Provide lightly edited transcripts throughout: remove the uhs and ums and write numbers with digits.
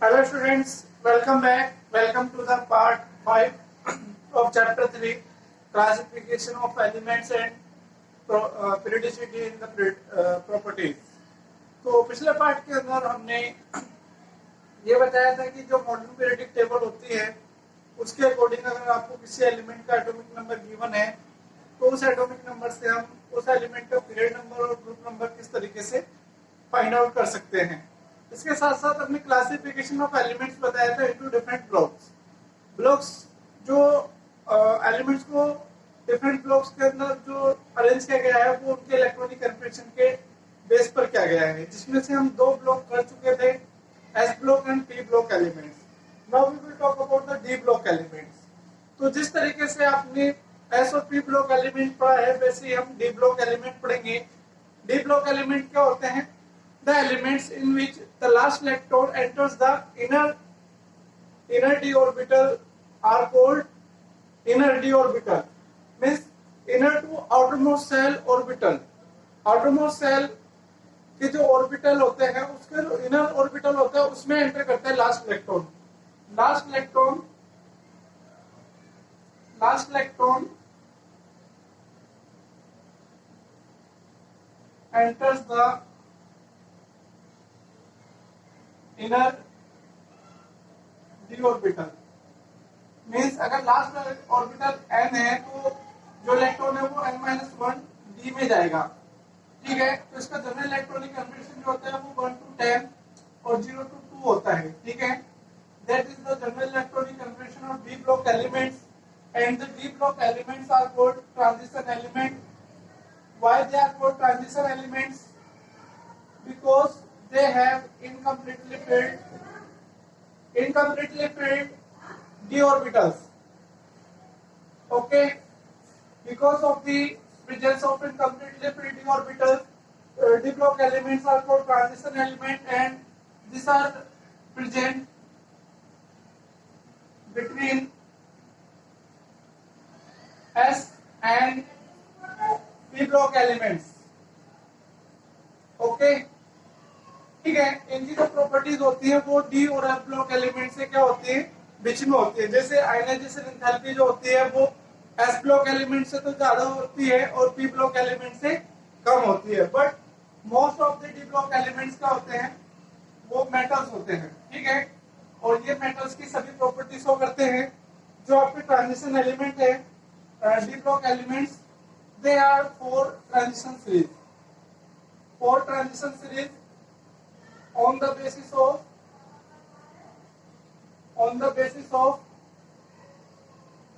Hello students, welcome back. Welcome to the part 5 of chapter 3, classification of elements and periodicity in the properties. तो पिछले part के अंदर हमने ये बताया था कि जो मॉडर्न पीरियोडिक टेबल होती है उसके अकॉर्डिंग अगर आपको किसी एलिमेंट का एटॉमिक नंबर गिवन है तो उस एटॉमिक नंबर से हम उस एलिमेंट का पीरियड नंबर और ग्रुप नंबर किस तरीके से फाइंड आउट कर सकते हैं। इसके साथ साथ हमने क्लासिफिकेशन ऑफ एलिमेंट्स बताया था इनटू डिफरेंट ब्लॉक्स जो एलिमेंट्स को डिफरेंट ब्लॉक्स के अंदर जो अरेंज किया गया है वो उनके इलेक्ट्रॉनिक कन्फिगरेशन के बेस पर किया गया है, जिसमें से हम दो ब्लॉक कर चुके थे, s block and p block elements. Now we will talk about the d block elements. तो जिस तरीके से आपने एस और पी ब्लॉक एलिमेंट पढ़ा है वैसे ही हम डी ब्लॉक एलिमेंट पढ़ेंगे। डी ब्लॉक एलिमेंट क्या होते हैं? The elements in which the last electron enters the inner d orbital are called inner d orbital, means inner to outermost shell orbital। outermost shell के जो orbital होते हैं उसके जो इनर ऑर्बिटल होता है उसमें एंटर करता है last electron. Last electron enters the inner D orbital, means अगर लास्ट ऑर्बिटल n है तो जो इलेक्ट्रॉन है वो n-1 d में जाएगा। ठीक है, तो इसका जनरल इलेक्ट्रॉनिक कन्फिगरेशन जो होता है वो 1 to 10 और 0 to 2 होता है। ठीक है, that is the general electronic configuration of d block elements and the d block elements are called transition element. Why they are called transition elements? Because they have incompletely filled d orbitals। okay, because of the presence of incompletely filled d orbitals, d block elements are called transition element, and these are present between s and p block elements। okay, ठीक है, इनकी जो properties होती है वो D और F block element से क्या होती है, बीच में होती है। जैसे आयनाइजेशन एंथैल्पी जो होती है वो एस ब्लॉक एलिमेंट से तो ज्यादा होती है और पी ब्लॉक एलिमेंट से कम होती है, but most of the d block elements क्या होते हैं, वो मेटल्स होते हैं। ठीक है, और ये मेटल्स की सभी प्रॉपर्टी शो करते हैं। जो आपके ट्रांजिशन एलिमेंट है d block elements, they are four transition series on the basis of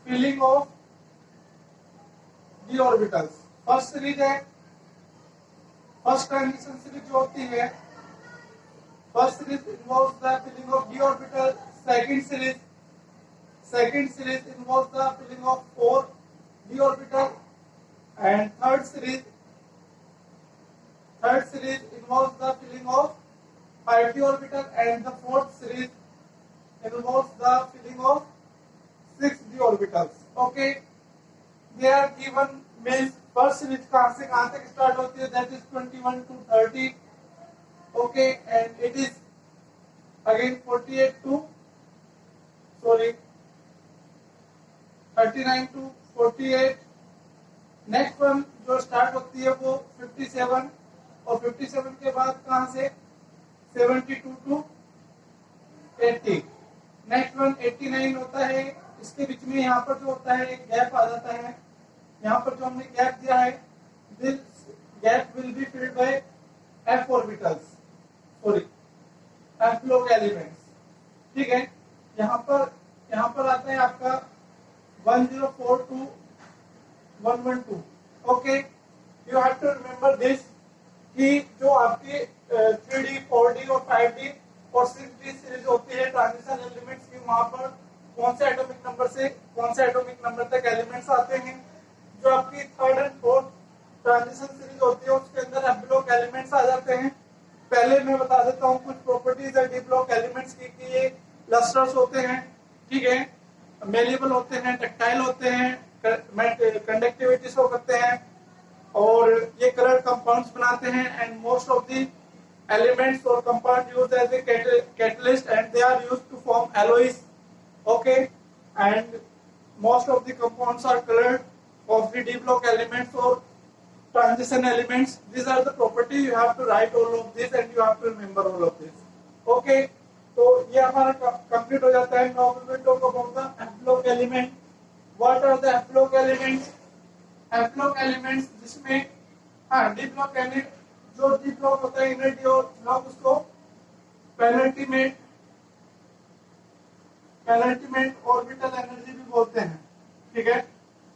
filling of d orbitals। First series है, फर्स्ट ट्रांजिशन सीरीज जो होती है, first series involves the filling of d orbital। Second series involves the filling of 4 d orbital, and third series involves the filling of 5 d orbital, and the fourth series involves the filling of 6 d orbitals। okay, they are given, means first series कहाँ से कहाँ तक start होती है, that is 21 to 30। okay, and it is again 39 to 48। Next one जो start होती है वो 57, और 57 के बाद कहाँ से 72 to 80। नेक्स्ट वन 89 होता है। इसके बीच में यहाँ पर जो होता है एक गैप आ जाता है, यहाँ पर जो हमने गैप दिया है, this gap will be filled by F orbitals, F block elements. ठीक है, यहाँ पर आता है आपका 104 to 112। Okay, you have to remember this कि जो आपकी 3D, 4D और 5D और 6D सीरीज होती है ट्रांजिशन एलिमेंट्स की, वहां पर कौन से एटॉमिक नंबर से कौन से एटॉमिक नंबर तक एलिमेंट्स आते हैं। जो आपकी third and fourth transition series होती है उसके अंदर एफ ब्लॉक एलिमेंट्स आ जाते हैं। पहले मैं बता देता हूँ कुछ प्रॉपर्टीज है डी ब्लॉक एलिमेंट्स की कि ये लस्टर्स होते हैं, ठीक है, मेलेबल होते हैं, टैक्टाइल होते हैं, कंडक्टिविटी शो करते हैं, और ये कलर कंपाउंड्स बनाते हैं, and most of the elements or compound used as a catalyst, and they are used to form alloys. Okay, and most of the compounds are colored of the d block elements or transition elements. These are the property. You have to write all of this and you have to remember all of this. Okay, तो ये हमारा complete हो जाता है. Now we will talk about the f block element. What are the f block elements? f block elements जिसमें D block element, जो D block होता है इनर डी और ब्लॉक, उसको पेनल्टीमेट ऑर्बिटल एनर्जी भी बोलते हैं. ठीक है,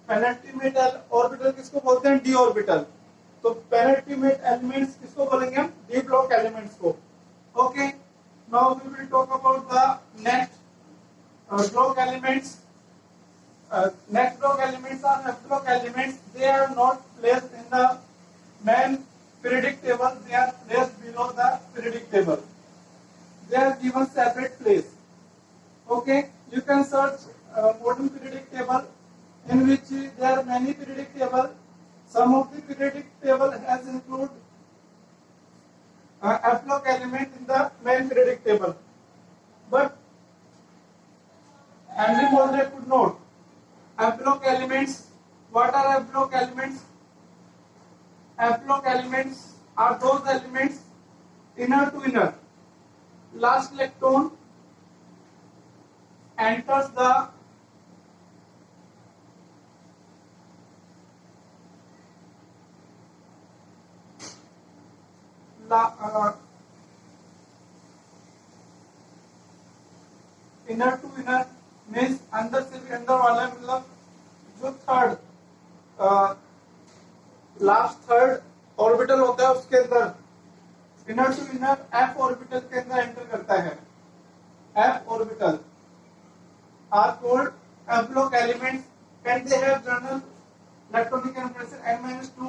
पेनल्टीमेट ऑर्बिटल किसको बोलते हैं? D orbital. तो पेनल्टीमेट एलिमेंट्स किसको बोलेंगे हम? डी ब्लॉक एलिमेंट्स को. Okay, now we will talk about the next block elements. Next block elements are F block elements. They are not placed in the main periodic table. They are placed below the periodic table. They are given separate place. Okay, you can search modern periodic table in which there are many periodic table. Some of the periodic table has include F block element in the main periodic table. But Henry Moseley could note F block elements. What are F block elements? F block elements are those elements inner to inner. Last electron enters the inner to inner means अंदर से भी अंदर वाला, मतलब जो third last third orbital होता है उसके अंदर inner to inner f orbital के अंदर एंटर करता है. F orbital are called f block elements and they have general electronic confirmation n-2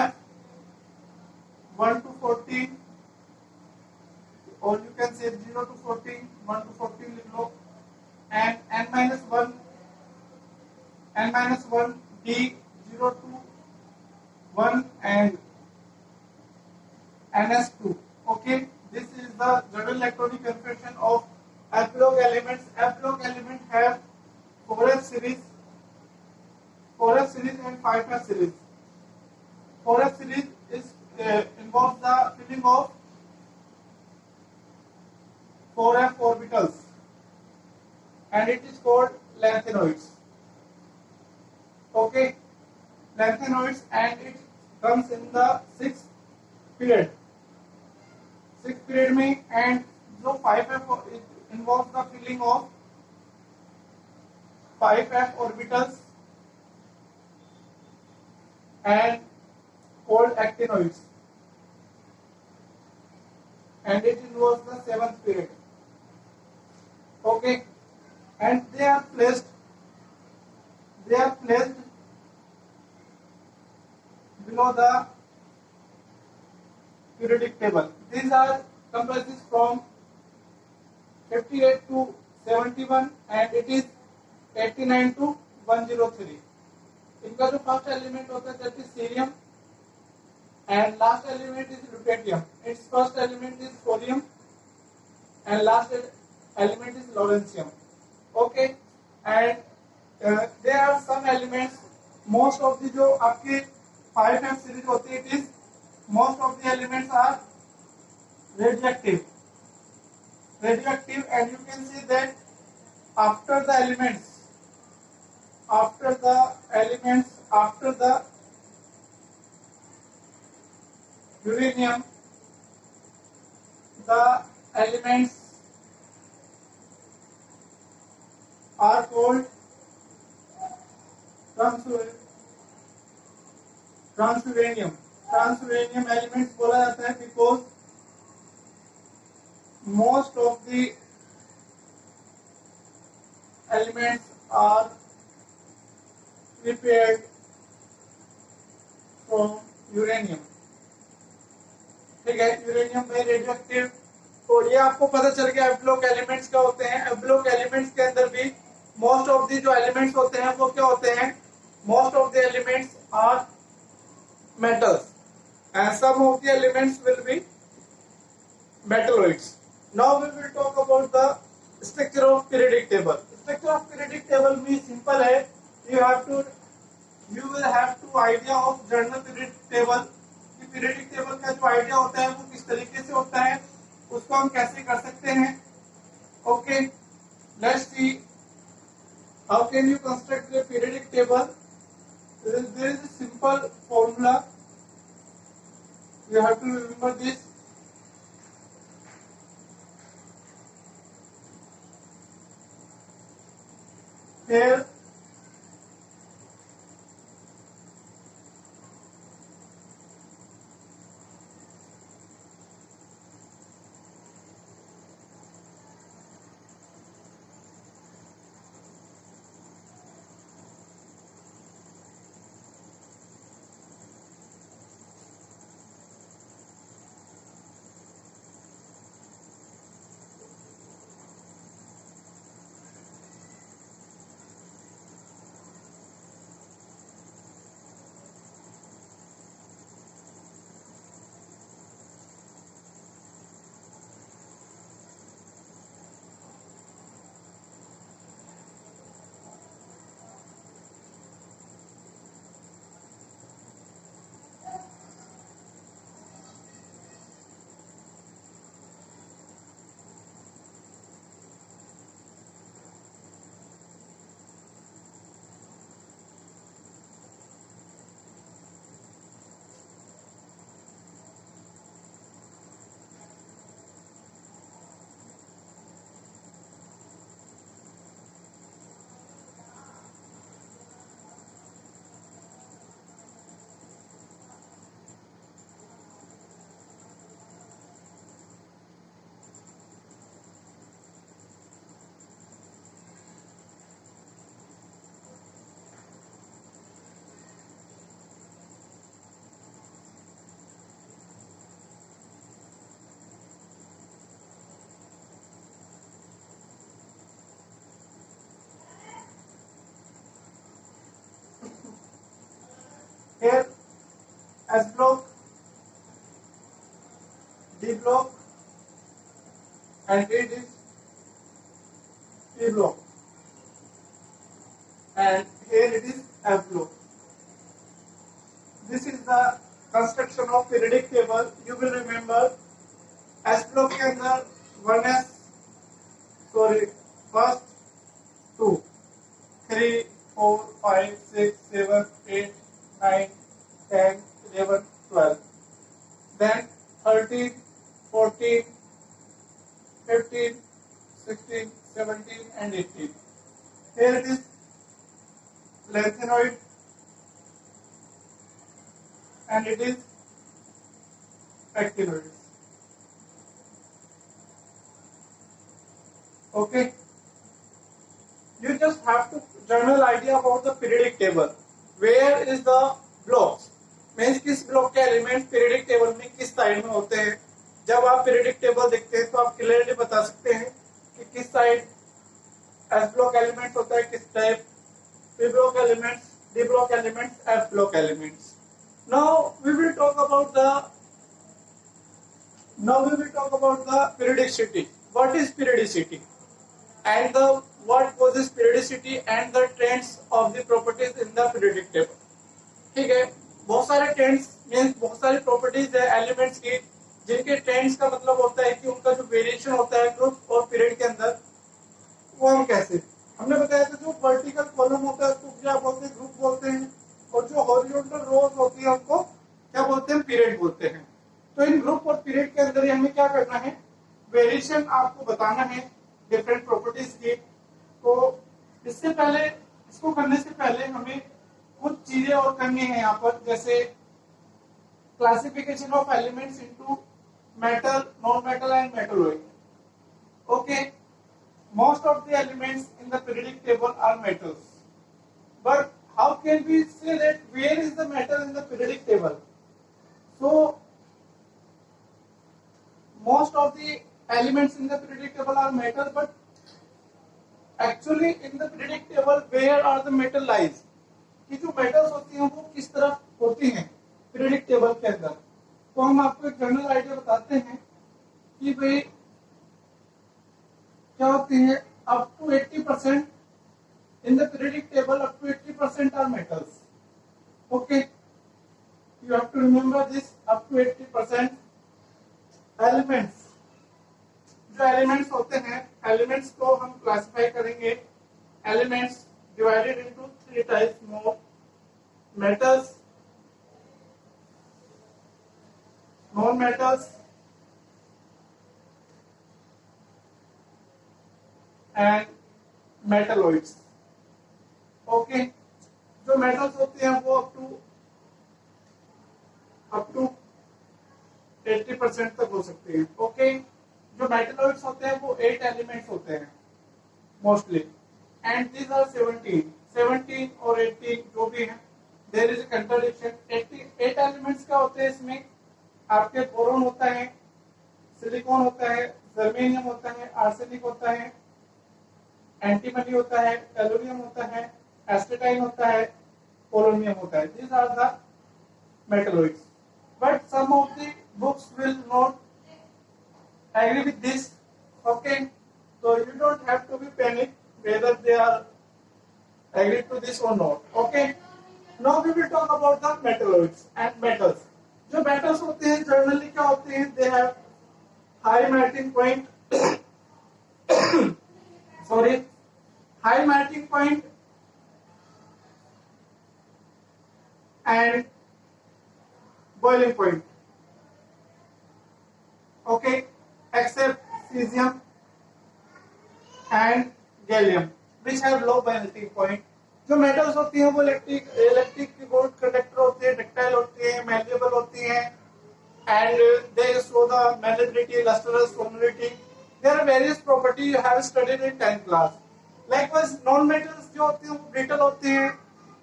f 1 to 14, or you can say 0 to 14, 1 to 14 लिख लो, and n-1 d 0 to 1 and ns2. Okay, this is the general electronic configuration of F block elements. F block elements have 4s series and 5s series. 4s series is involves the filling of 4f orbitals, and it is called lanthanoids. Okay, lanthanoids, and it comes in the sixth period में, and जो 5f it involves the filling of 5f orbitals and called actinoids, and it involves the seventh period. Okay, and they are placed below the periodic table. These are comprises from 58 to 71 and it is 89 to 103. इनका जो first element होता है that is cerium and last element is lutetium. Its first element is thorium and last element is lawrencium. Okay, and there are some elements, most of the जो आपके 5f series होती है, it is most of the elements are radioactive, and you can see that after the uranium, the elements are called transuranium. Transuranium elements बोला जाता है because most of the elements are prepared from uranium. ठीक है, uranium में radioactive. तो ये आपको पता चल गया एफ ब्लॉक एलिमेंट्स क्या होते हैं. एफ ब्लॉक एलिमेंट्स के अंदर भी मोस्ट ऑफ दी जो एलिमेंट्स होते हैं वो क्या होते हैं? Most of the elements are metals and some of the elements will be metalloids. Now we will talk about the structure of periodic table. Structure of periodic table means simple है. You will have to idea of general periodic table. कि periodic table का जो idea होता है वो किस तरीके से होता है, उसको हम कैसे कर सकते हैं. Okay, let's see how can you construct a periodic table. There is a simple formula. You have to remember this. Here here S block, D block, and it is E block, and here it is F block. This is the construction of periodic table. You will remember S block के अंदर 1s, first 2, 3, 4, 5, 6, 7, 8, 9, 10, 11, 12. Then 13, 14, 15, 16, 17, and 18. Here it is lanthanoid, and it is actinoids. Okay. You just have to general idea about the periodic table. Where is the blocks? Means किस block के elements periodic table में किस side में होते हैं. जब आप periodic table देखते हैं तो आप क्लियरली बता सकते हैं कि किस साइड एस ब्लॉक एलिमेंट्स होता है, किस type p block elements, d block elements, f block elements. Now we will talk about the periodicity. What is periodicity and what causes periodicity and the trends of the properties in the periodic table. ठीक है, बहुत सारे trends means बहुत सारी properties है elements की जिनके trends का मतलब होता है कि उनका जो वेरिएशन होता है ग्रुप और पीरियड के अंदर वो हम कैसे. हमने बताया था जो वर्टिकल कॉलम होता है उसको क्या बोलते हैं, ग्रुप बोलते हैं, और जो हॉरिजॉन्टल रोज होती है उनको क्या बोलते हैं, पीरियड बोलते हैं. तो इन ग्रुप और पीरियड के अंदर हमें क्या करना है, वेरिएशन आपको बताना है डिफरेंट प्रॉपर्टीज की. तो इससे पहले, इसको करने से पहले हमें कुछ चीजें और करनी है यहाँ पर, जैसे classification of elements into metal, non metal and metalloid. Okay, most of the elements in the periodic table are metals, but how can we say that where is the metal in the periodic table. So most of the elements in the periodic table are metal, but actually in the periodic table where are the metal lies, कि जो metals होती हैं वो किस तरफ होती हैं periodic table के अंदर. तो हम आपको एक जनरल आइडिया बताते हैं कि भाई क्या होती है, up to 80% in the periodic table, up to 80% are metals. Okay, you have to remember this, up to 80%. Elements, जो एलिमेंट्स होते हैं, एलिमेंट्स को हम क्लासिफाई करेंगे, elements divided into 3 types more: metals, non metals and metalloids. Okay, जो metals होते हैं वो अप टू 80% तक हो सकते हैं। ओके, जो मेटलॉइड्स होते हैं वो 8 एलिमेंट्स होते हैं मोस्टली, एंड दीज आर 17 और 18 जो भी है, there is a contradiction. 8 elements का होते हैं इसमें, आपके बोरोन होता है, सिलिकॉन होता है, जर्मेनियम होता है, आर्सेनिक होता है, एंटीमनी होता है, एल्यूमिनियम होता है, एस्टेटाइन होता है, पोलोनियम होता है। These are the metalloids, but some of the books will not agree with this. Okay, so you don't have to be panic whether they are agreed to this or not. Okay, now we will talk about the metalloids and metals. जो metals होते हैं generally क्या होते हैं, they have high melting point sorry, high melting point and boiling point. Okay, except cesium and gallium which have low melting point. जो metals होती हैं वो इलेक्ट्रिक गुड कंडक्टर होते हैं, डक्टाइल होती हैं, मैल्लेबल होती हैं, and they show the malleability, lustrous, sonority. There are various properties you have studied in 10th class. Likewise, non metals जो होती हैं वो brittle होती हैं,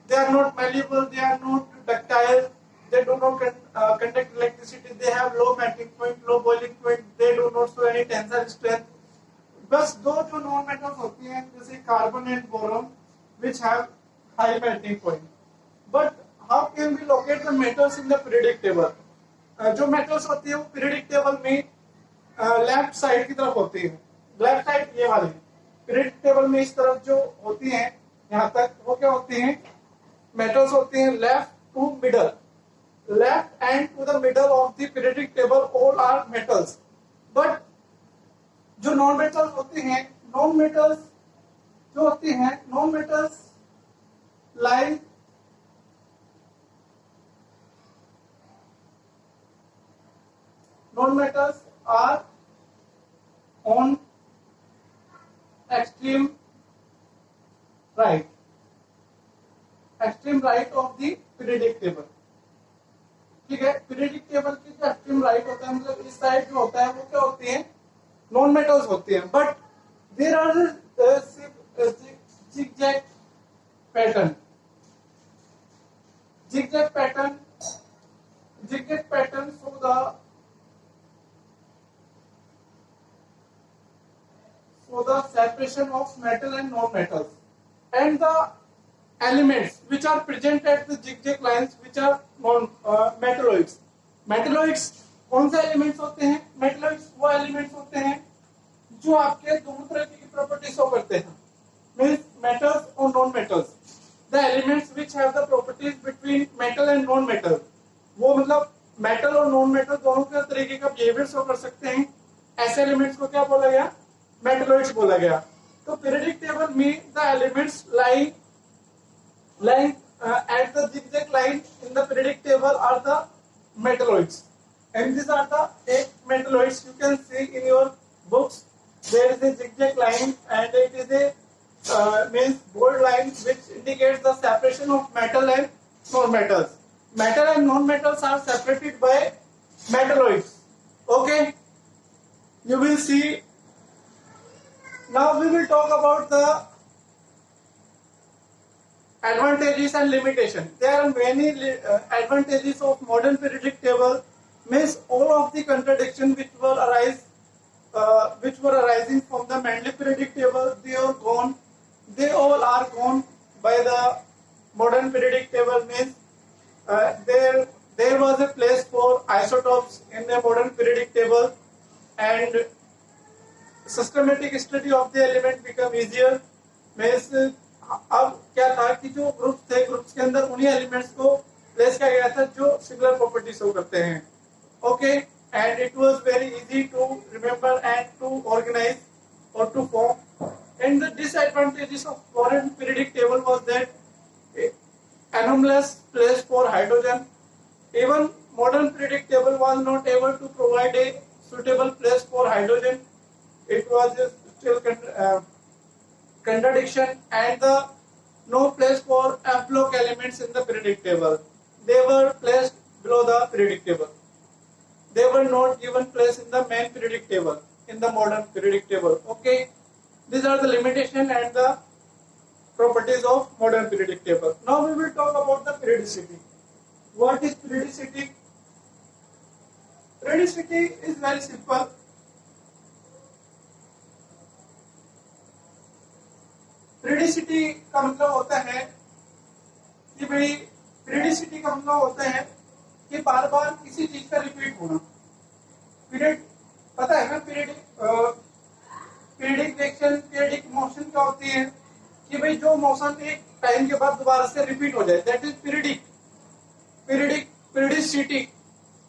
they are not malleable, they are not ductile, they do not conduct electricity, they have low melting point, low boiling point, they do not show any tensile strength. बस दो जो non metals होती हैं जैसे carbon and boron which have high melting point. But how can we locate the metals in the periodic table? जो metals होती है वो पीरियडिक टेबल में लेफ्ट साइड की तरफ होती है, लेफ्ट साइड ये वाली पीरियडिक टेबल में इस तरफ जो होती हैं यहाँ तक, वो क्या होती हैं, मेटल्स होती हैं left to middle, left and to the middle of the periodic table all are metals. But जो नॉन मेटल्स होते हैं, नॉन मेटल्स जो होती हैं, non metals lie non metals are on extreme right of the periodic table. ठीक है, periodic table की जो एक्सट्रीम राइट होता है, मतलब इस साइड जो होता है वो क्या होती है, नॉन मेटल्स होती हैं। But there are zigzag pattern, zigzag pattern show the separation of metal and non-metals, and the elements which are present at the zigzag lines which are metalloids. Metalloids कौन से एलिमेंट्स होते हैं? Metalloids वो elements होते हैं जो आपके दोनों तरह की प्रॉपर्टी शो करते हैं, मींस मेटल्स और non metals. The elements which have the properties between metal and non metal, वो मतलब मेटल और नॉन मेटल दोनों के तरीके का बिहेवियर शो कर सकते हैं। ऐसे एलिमेंट्स को क्या बोला गया? मेटलॉइड्स बोला गया। तो पीरियडिक टेबल में the elements lying at the zigzag line in the periodic table are the metalloids, and these are the 8 metalloids you can see in your books. There is a zigzag line and it is a means bold line which indicates the separation of metal and non-metals. Metal and non-metals are separated by metalloids. Okay, you will see. Now we will talk about the advantages and limitations. There are many advantages of modern periodic table. Means all of the contradictions which were arising from the Mendeleev periodic table, they are gone. They all are gone by the modern periodic table. Means there was a place for isotopes in the modern periodic table, and systematic study of the element become easier. Means अब क्या था कि जो groups थे, groups के अंदर उन्हीं elements को प्लेस किया गया था जो सिमिलर प्रॉपर्टी शो करते हैं. Okay, and it was very easy to remember and to organise or to form. And the disadvantages of foreign periodic table was that anomalous place for hydrogen. Even modern periodic table was not able to provide a suitable place for hydrogen. It was still contradiction, and the no place for block elements in the periodic table. They were placed below the periodic table. They were not given place in the main periodic table, in the modern periodic table. Okay, these are the limitation and the properties of modern periodic table. Now we will talk about the periodicity. What is periodicity? Periodicity is very simple. Periodicity का मतलब होता है कि भाई, periodicity का मतलब होता है कि बार बार किसी चीज का रिपीट होना. पीरियड पता है ना, पीरियडिक रिएक्शन, पीरियडिक मोशन क्या होती है कि भाई जो मोशन एक टाइम के बाद दोबारा से रिपीट हो जाए, दैट इज पीरियडिसिटी.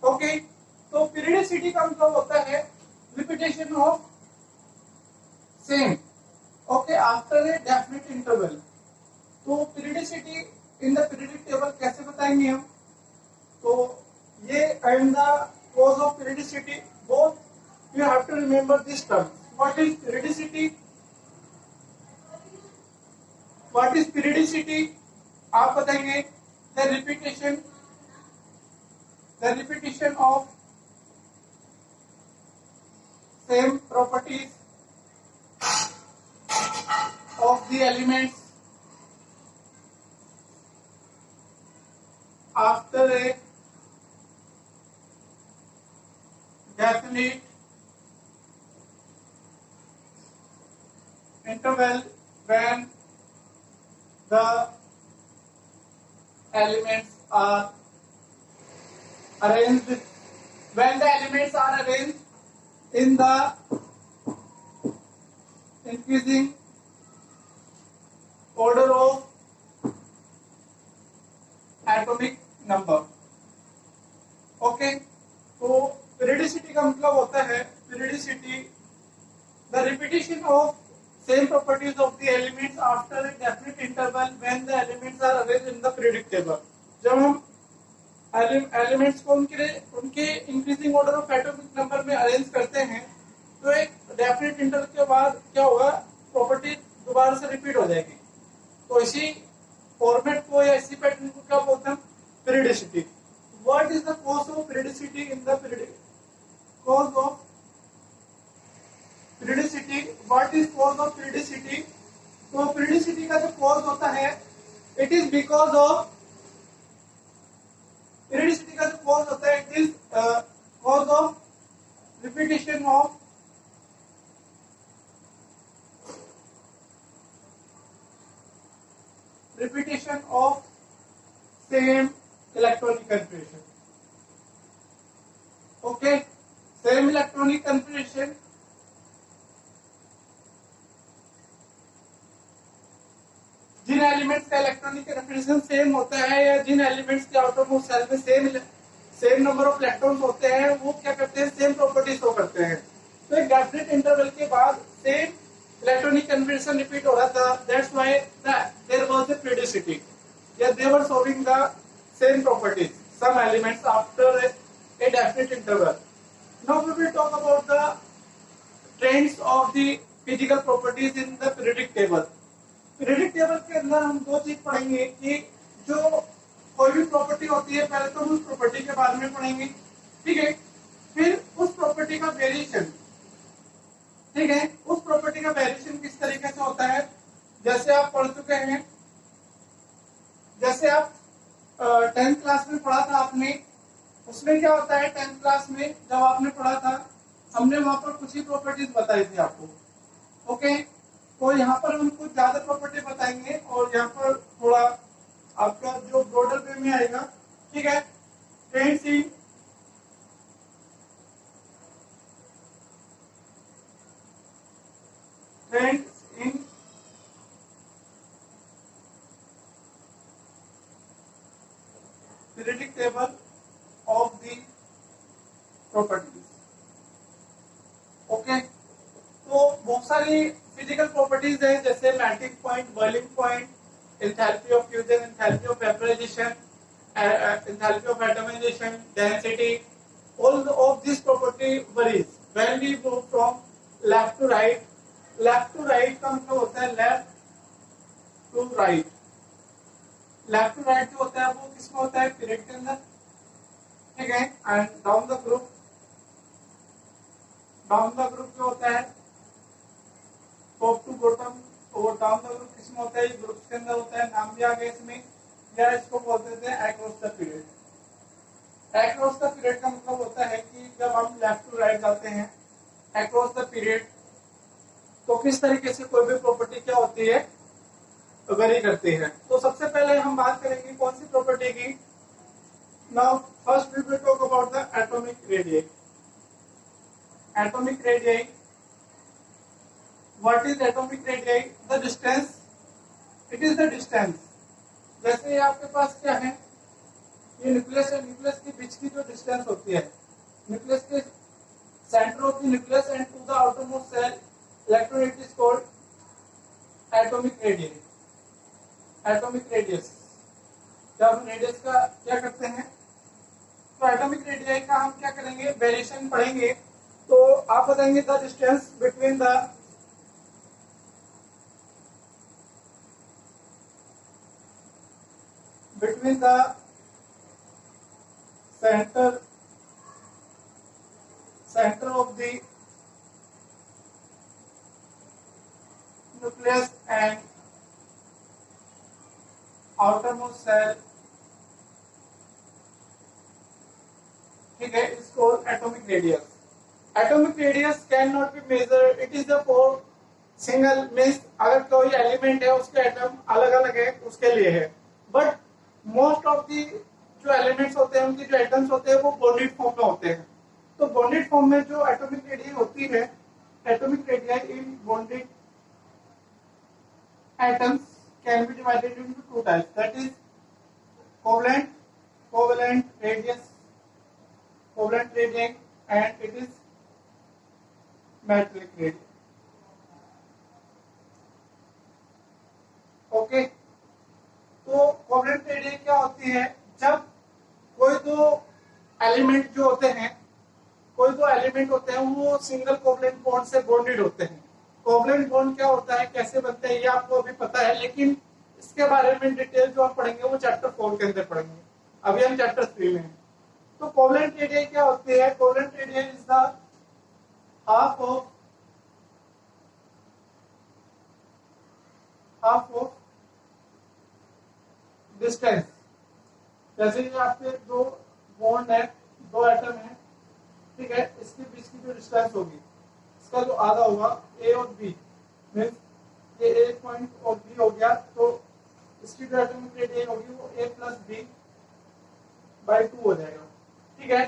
ओके, तो पीरियडिसिटी का मतलब होता है repetition of same, okay, after a definite interval. तो periodicity in the periodic table कैसे बताएंगे हम? तो ये and the cause of periodicity, both you have to remember this term. What is periodicity? What is periodicity? आप बताएंगे the repetition of same properties of the elements after a definite interval when the elements are arranged in the increasing order of atomic number. Okay, तो periodicity का मतलब होता है periodicity the repetition of same properties of the elements after a definite interval when the elements are arranged in the periodic table. जब हम elements को उनके increasing order of atomic number में अरेंज करते हैं तो एक डेफिनेट इंटरवल के बाद क्या होगा, प्रॉपर्टी दोबारा से रिपीट हो जाएगी. तो इसी फॉर्मेट को या इसी पैटर्न को क्या बोलते हैं? Periodicity. What is the cause of periodicity in the periodic cause of periodicity? What is cause of periodicity? तो periodicity का जो cause होता है, it is because of periodicity का जो cause होता है, it is cause of repetition of same electronic configuration. Okay, same electronic configuration. Jin elements का इलेक्ट्रॉनिक कन्फिगरेशन सेम होता है या जिन एलिमेंट्स के आउटर सेल में सेम नंबर ऑफ इलेक्ट्रॉन्स होते हैं, वो क्या करते हैं? सेम प्रॉपर्टी शो करते हैं. तो एक डेफिनेट इंटरवल के बाद सेम इलेक्ट्रॉनिक कन्फिगरेशन रिपीट हो रहा था. That's why there was a periodicity. या they were showing the same properties, some elements after a definite interval. Now we will talk about the trends of the physical properties in the periodic table. Periodic table के अंदर हम दो चीज पढ़ेंगे कि जो कोई भी प्रॉपर्टी होती है, पहले तो हम उस प्रॉपर्टी के बारे में पढ़ेंगे, ठीक है. फिर उस प्रॉपर्टी का वेरिएशन, ठीक है, उस प्रॉपर्टी का वेरिएशन किस तरीके से होता है. जैसे आप पढ़ चुके हैं, जैसे आप 10th क्लास में पढ़ा था आपने, उसमें क्या होता है 10th क्लास में जब आपने पढ़ा था, हमने वहां पर कुछ ही प्रॉपर्टीज बताई थी आपको. ओके, तो यहाँ पर हम कुछ ज्यादा प्रॉपर्टी बताएंगे और यहाँ पर थोड़ा आपका जो ब्रॉडर वे में आएगा, ठीक है. Trends in Friends, in periodic table of the properties. Okay, तो बहुत सारी फिजिकल प्रॉपर्टीज है, जैसे melting point, boiling point, enthalpy of fusion, enthalpy of vaporization, enthalpy of atomization, density. All of this property varies when we move from left to right. Left to right का मतलब होता है left to right. Left to right जो होता है वो किसमें होता है, पीरियड के अंदर, ठीक है. And down the group, down the group जो होता है टॉप टू बॉटम, और डाउन द ग्रुप किसमें होता है, ग्रुप्स के अंदर होता है. नाम भी आ गया इसमें, या इसको बोलते थे across the period. Across the period का मतलब होता है कि जब हम लेफ्ट टू राइट जाते हैं अक्रॉस द पीरियड, तो किस तरीके से कोई भी प्रॉपर्टी क्या होती है, वेरी करती है. तो सबसे पहले हम बात करेंगे कौन सी प्रॉपर्टी की. Now first we will talk about the atomic radii. Atomic radii, what is atomic radii? The distance, it is the distance. जैसे आपके पास क्या है, ये न्यूक्लियस है, न्यूक्लियस के बीच की जो डिस्टेंस होती है, न्यूक्लियस के centre of the nucleus and to the outermost shell electron, it is called atomic radii. Atomic radius, जब हम रेडियस का क्या करते हैं, तो एटॉमिक रेडियई का हम क्या करेंगे, वेरिएशन पढ़ेंगे. तो आप बताएंगे the distance between the center of the nucleus and outermost cell, ठीक है, is called atomic radius. Atomic radius cannot be measured. It is the for single, means अगर कोई एलिमेंट है उसके एटम अलग अलग है उसके लिए है, बट मोस्ट ऑफ दी जो एलिमेंट्स होते हैं उनके जो एटम्स होते हैं वो बॉन्डेड फॉर्म में होते हैं. तो बॉन्डेड फॉर्म में जो एटॉमिक रेडियई होती है, atomic radii in bonded atoms can be divided into two types, that is covalent radii, and it is metallic radii. Okay, तो कोवलेंट रेडियई क्या होती है, जब कोई दो एलिमेंट जो होते हैं, वो सिंगल कोवलेंट बॉन्ड से बॉन्डेड होते हैं. कोवलेंट बॉन्ड क्या होता है, कैसे बनते हैं, ये आपको अभी पता है, लेकिन इसके बारे में डिटेल जो आप पढ़ेंगे वो चैप्टर 4 के अंदर पढ़ेंगे. अभी हम चैप्टर 3 में हैं. तो कोवलेंट रेडियई क्या होती है, covalent radii is the half of distance. जैसे ये आपके दो बॉन्ड है, दो एटम है, ठीक है, इसके बीच की जो डिस्टेंस होगी, इसका जो आधा होगा ए और बी, मीन्स ये ए पॉइंट और बी हो गया, तो इसकी जो एटॉमिक रेडियई होगी वो ए प्लस बी बाई 2 हो जाएगा. ठीक है,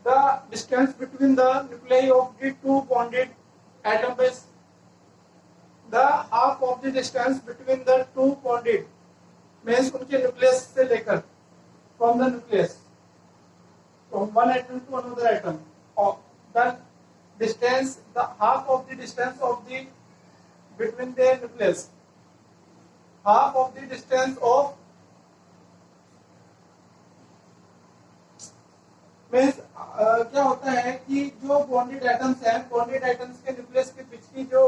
the distance between the nuclei of the two bonded atom base, the half of the distance between the two bonded, means उनके न्यूक्लियस से लेकर, from the nucleus, from one atom to another atom, और the distance, the half of the distance of the between the nucleus, half of the distance of, means क्या होता है कि जो bonded atoms हैं, बॉन्डेड एटम्स के nucleus के बीच की जो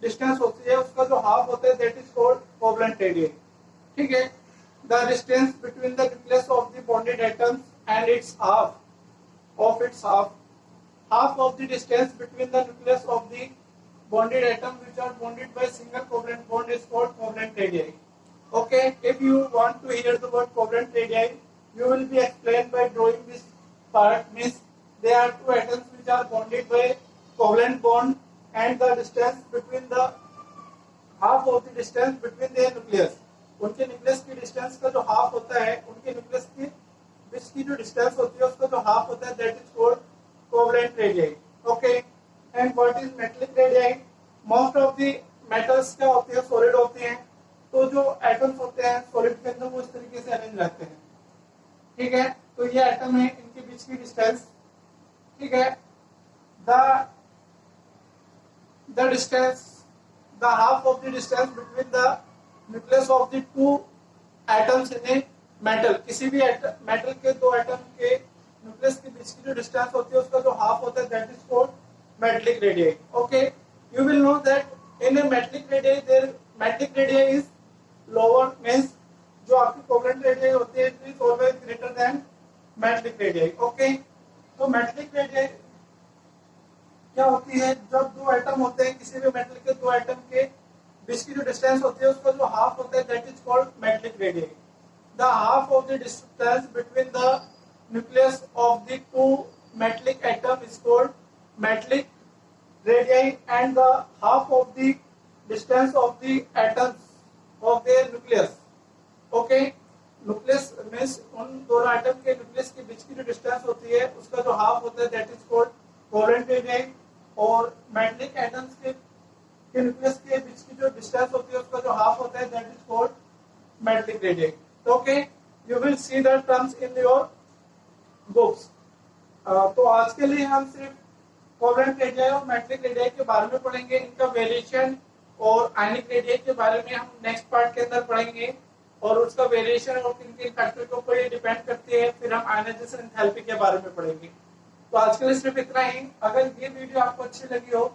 डिस्टेंस होती है उसका जो हाफ होता है, that is called covalent radii. ठीक है, the distance between the nucleus of the bonded atoms and it's half of the distance between the nucleus of the bonded atom which are bonded by single covalent bond is called covalent radii. Okay, if you want to hear the word covalent radii, you will be explained by drawing this part, means there are two atoms which are bonded by covalent bond and the distance between the half of the distance between their nucleus, उनके nucleus की distance का जो half होता है, उनके nucleus की बीच की जो डिस्टेंस होती है उसका जो हाफ होता है, that is called covalent radii. Okay, and what is metallic radii? Most of the metals क्या होते हैं, सॉलिड होते हैं, तो जो एटम्स होते हैं सॉलिड के अंदर वो इस तरीके से अरेंज रहते हैं। ठीक है, तो ये एटम है, इनके बीच की डिस्टेंस, ठीक है, the distance, the half of the distance between the nucleus of the two atoms in a metal. किसी भी मेटल के दो एटम के न्यूक्लियस के बीच की जो डिस्टेंस होती है उसका जो हाफ होता है that is called metallic radius. Okay, you will know that in a metallic radius there metallic radius is lower, means जो आपकी कोवलेंट रेडियस होती है it is always greater than metallic radius. Okay, तो metallic radius क्या होती है, जब दो एटम होते हैं किसी भी मेटल के दो एटम के बीच की जो डिस्टेंस होती है उसका जो हाफ होता है that is called metallic radius. The half of the distance between the nucleus of the to metallic atom is called metallic radius and the half of the distance of the atoms of their nucleus. Okay, nucleus means उन दोनों atom के nucleus के बीच की जो distance होती है उसका जो हाफ होता है that is called covalent radius, और मेटलिक एटम्स के न्यूक्लियस के बीच की जो डिस्टेंस होती है उसका जो हाफ होता है that is called metallic radius. Okay, you will see the terms in your books. तो आज के लिए हम सिर्फ कोवलेंट रेडियस और मेटलिक रेडियस के बारे में पढ़ेंगे, इनका वेरिएशन और आयनिक रेडियस के बारे में हम नेक्स्ट पार्ट के अंदर पढ़ेंगे, और उसका वेरिएशन और किन किन फैक्टर के ऊपर ये डिपेंड करती है, फिर हम आयनाइजेशन एंथैल्पी के बारे में पढ़ेंगे। तो आज के लिए सिर्फ इतना ही। अगर ये वीडियो आपको अच्छी लगी हो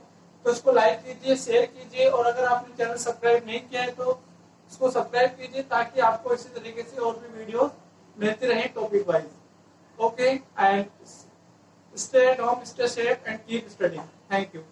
तो इसको लाइक कीजिए, शेयर कीजिए, और अगर आपने चैनल सब्सक्राइब नहीं किया है तो इसको सब्सक्राइब कीजिए ताकि आपको इसी तरीके से और भी वीडियो मिलती रहे topic wise. Okay, and stay at home, stay safe and keep studying. Thank you.